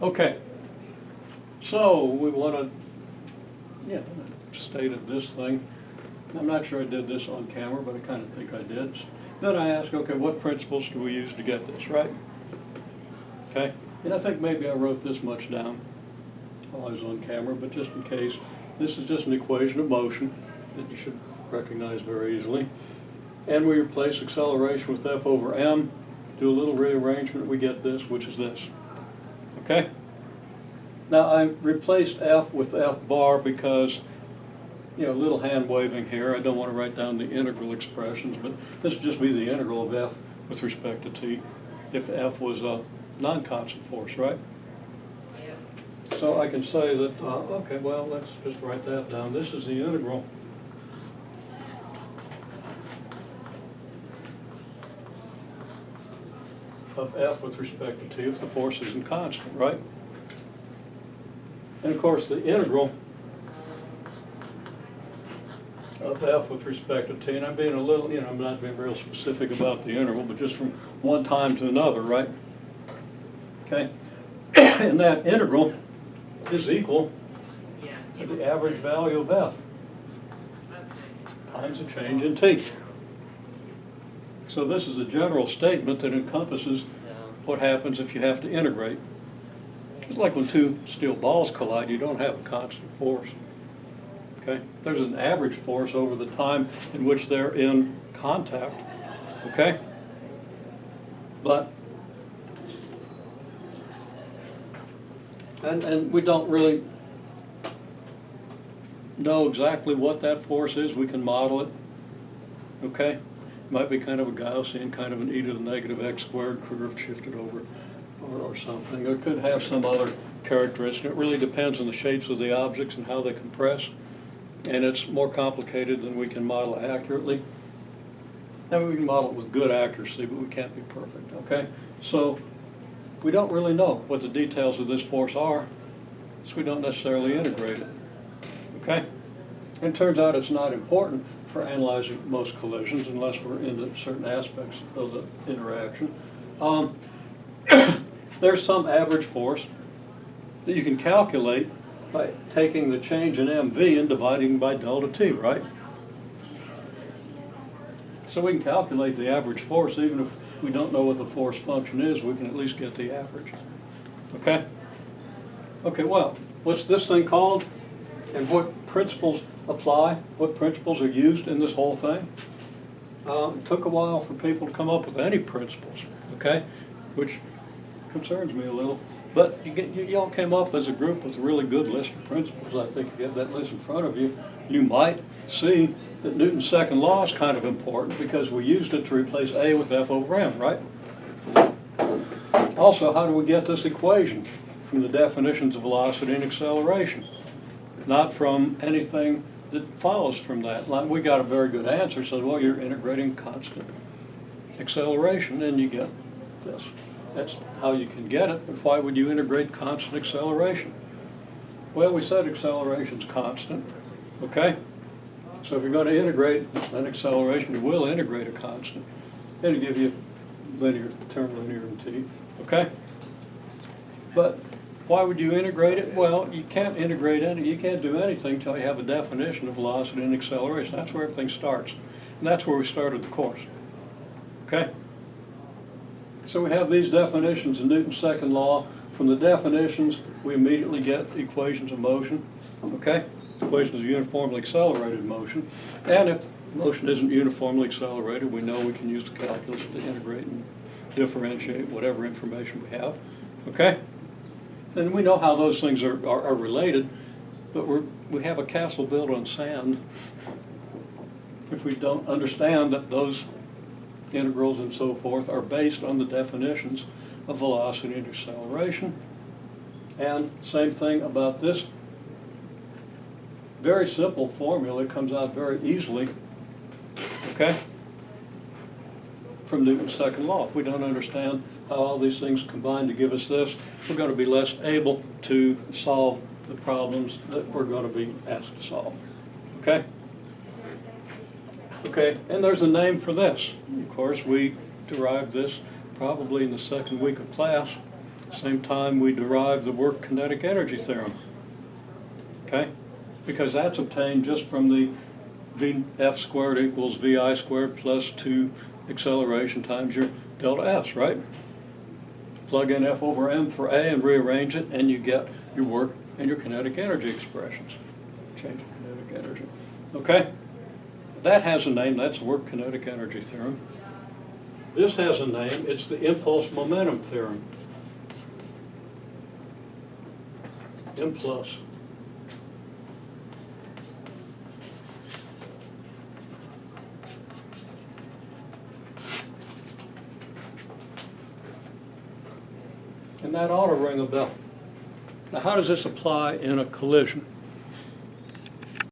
Okay, so we want to, stated this thing. I'm not sure I did this on camera, but I kind of think I did. Then I asked, okay, what principles do we use to get this, right? Okay, and I think maybe I wrote this much down while I was on camera, but just in case, this is just an equation of motion that you should recognize very easily. And we replace acceleration with F over m, do a little rearrangement, we get this, which is this. Okay? Now I replaced F with F bar because, a little hand waving here. I don't want to write down the integral expressions, but this would just be the integral of F with respect to t if F was a non-constant force, right? So I can say that, okay, well, let's just write that down. This is the integral of F with respect to t if the force isn't constant, right? And of course the integral of F with respect to t, and I'm being a little, I'm not being real specific about the integral, but just from one time to another, right? Okay? And that integral is equal to the average value of F times the change in t. So this is a general statement that encompasses what happens if you have to integrate. It's like when two steel balls collide, you don't have a constant force. Okay? There's an average force over the time in which they're in contact. Okay? But, and we don't really know exactly what that force is. We can model it. Okay? It might be kind of a Gaussian, kind of an e to the negative x squared curve shifted over or something. It could have some other characteristic. It really depends on the shapes of the objects and how they compress. And it's more complicated than we can model accurately. Now we can model it with good accuracy, but we can't be perfect, okay? So we don't really know what the details of this force are, so we don't necessarily integrate it, okay? And it turns out it's not important for analyzing most collisions unless we're into certain aspects of the interaction. There's some average force that you can calculate by taking the change in mv and dividing by delta t, right? So we can calculate the average force even if we don't know what the force function is, we can at least get the average. Okay? Okay, well, what's this thing called? And what principles apply? What principles are used in this whole thing? It took a while for people to come up with any principles, okay? Which concerns me a little. But you all came up as a group with a really good list of principles. I think if you have that list in front of you, you might see that Newton's second law is kind of important because we used it to replace A with F over m, right? Also, how do we get this equation? From the definitions of velocity and acceleration, not from anything that follows from that. We got a very good answer, so well, you're integrating constant acceleration and you get this. That's how you can get it, but why would you integrate constant acceleration? Well, we said acceleration's constant, okay? So if you're going to integrate an acceleration, you will integrate a constant. It'll give you linear, term linear in t, okay? But why would you integrate it? Well, you can't integrate any, you can't do anything until you have a definition of velocity and acceleration. That's where everything starts. And that's where we started the course, okay? So we have these definitions in Newton's second law. From the definitions, we immediately get equations of motion, okay? Equations of uniformly accelerated motion. And if motion isn't uniformly accelerated, we know we can use the calculus to integrate and differentiate whatever information we have, okay? And we know how those things are related, but we have a castle built on sand if we don't understand that those integrals and so forth are based on the definitions of velocity and acceleration. And same thing about this very simple formula. It comes out very easily, okay, from Newton's second law. If we don't understand how all these things combine to give us this, we're going to be less able to solve the problems that we're going to be asked to solve, okay? Okay, and there's a name for this. Of course, we derived this probably in the second week of class. Same time we derive the work kinetic energy theorem. Okay? Because that's obtained just from the Vf squared equals Vi squared plus 2 acceleration times your delta S, right? Plug in F over m for A and rearrange it, and you get your work and your kinetic energy expressions. Change of kinetic energy. Okay? That has a name. That's the work kinetic energy theorem. This has a name. It's the impulse momentum theorem. M plus. And that ought to ring a bell. Now, how does this apply in a collision?